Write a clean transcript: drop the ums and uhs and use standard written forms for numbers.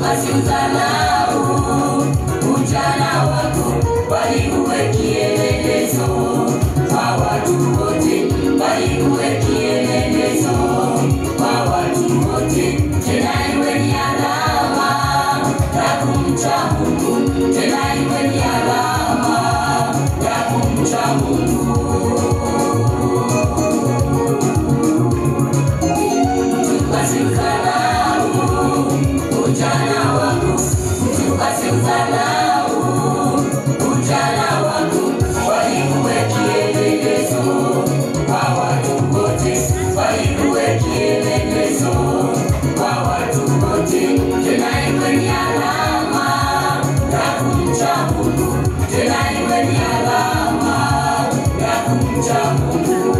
basi udharau ujana wako, bali uwe kielelezo kwa watu wote, bali uwe kielelezo kwa watu wote. Tena iwe ni alama ya kumcha Mungu, tena iwe ni alama ya kumcha Mungu. Basi udharau ujana wako, basi udharau ujana wako, bali uwe kielelezo kwa watu wote, bali uwe kielelezo kwa watu wote. Tena iwe ni alama ya kumcha Mungu, tena iwe ni alama ya kumcha Mungu.